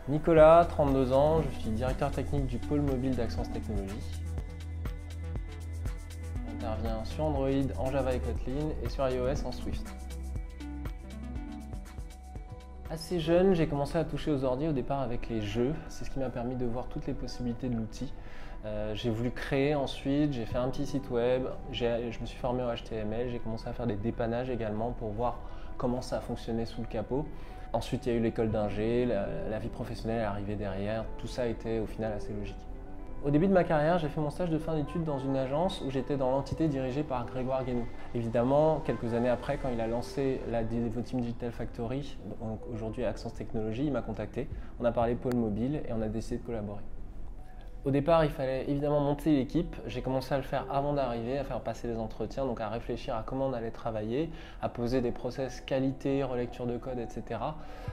Nicolas, 32 ans, je suis directeur technique du pôle mobile d'Axence Technologies. J'interviens sur Android en Java et Kotlin et sur iOS en Swift. Assez jeune, j'ai commencé à toucher aux ordi au départ avec les jeux. C'est ce qui m'a permis de voir toutes les possibilités de l'outil. J'ai voulu créer ensuite, j'ai fait un petit site web, je me suis formé en HTML, j'ai commencé à faire des dépannages également pour voir comment ça fonctionnait sous le capot. Ensuite, il y a eu l'école d'ingé, la vie professionnelle est arrivée derrière, tout ça était au final assez logique. Au début de ma carrière, j'ai fait mon stage de fin d'études dans une agence où j'étais dans l'entité dirigée par Grégoire Guénoux. Évidemment, quelques années après, quand il a lancé la Devoteam Digital Factory, donc aujourd'hui Axence Technologies, il m'a contacté. On a parlé pôle mobile et on a décidé de collaborer. Au départ, il fallait évidemment monter l'équipe. J'ai commencé à le faire avant d'arriver, à faire passer les entretiens, donc à réfléchir à comment on allait travailler, à poser des process qualité, relecture de code, etc.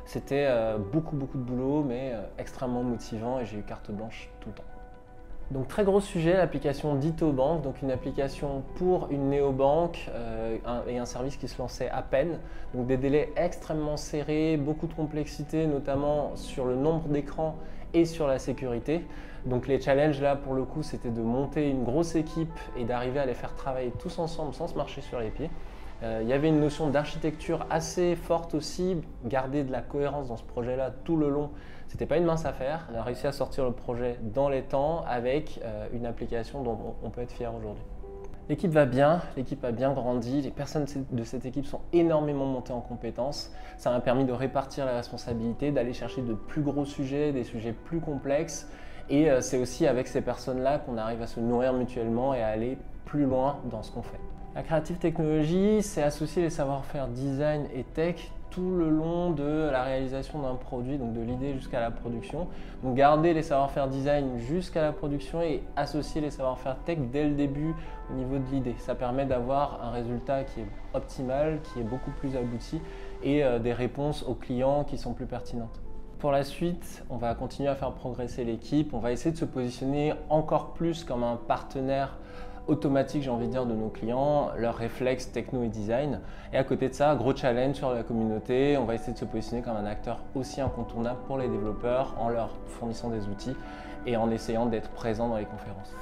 C'était beaucoup de boulot, mais extrêmement motivant et j'ai eu carte blanche tout le temps. Donc très gros sujet, l'application d'Itobank, donc une application pour une néobanque et un service qui se lançait à peine. Donc des délais extrêmement serrés, beaucoup de complexité, notamment sur le nombre d'écrans et sur la sécurité. Donc les challenges là pour le coup c'était de monter une grosse équipe et d'arriver à les faire travailler tous ensemble sans se marcher sur les pieds. Il y avait une notion d'architecture assez forte aussi, garder de la cohérence dans ce projet-là tout le long, c'était pas une mince affaire. On a réussi à sortir le projet dans les temps avec une application dont on peut être fier aujourd'hui. L'équipe va bien, l'équipe a bien grandi, les personnes de cette équipe sont énormément montées en compétences. Ça m'a permis de répartir les responsabilités, d'aller chercher de plus gros sujets, des sujets plus complexes. Et c'est aussi avec ces personnes-là qu'on arrive à se nourrir mutuellement et à aller plus loin dans ce qu'on fait. La Creative Technology, c'est associer les savoir-faire design et tech tout le long de la réalisation d'un produit, donc de l'idée jusqu'à la production. Donc garder les savoir-faire design jusqu'à la production et associer les savoir-faire tech dès le début au niveau de l'idée. Ça permet d'avoir un résultat qui est optimal, qui est beaucoup plus abouti et des réponses aux clients qui sont plus pertinentes. Pour la suite, on va continuer à faire progresser l'équipe, on va essayer de se positionner encore plus comme un partenaire automatique, j'ai envie de dire, de nos clients, leurs réflexes techno et design. Et à côté de ça, gros challenge sur la communauté, on va essayer de se positionner comme un acteur aussi incontournable pour les développeurs en leur fournissant des outils et en essayant d'être présent dans les conférences.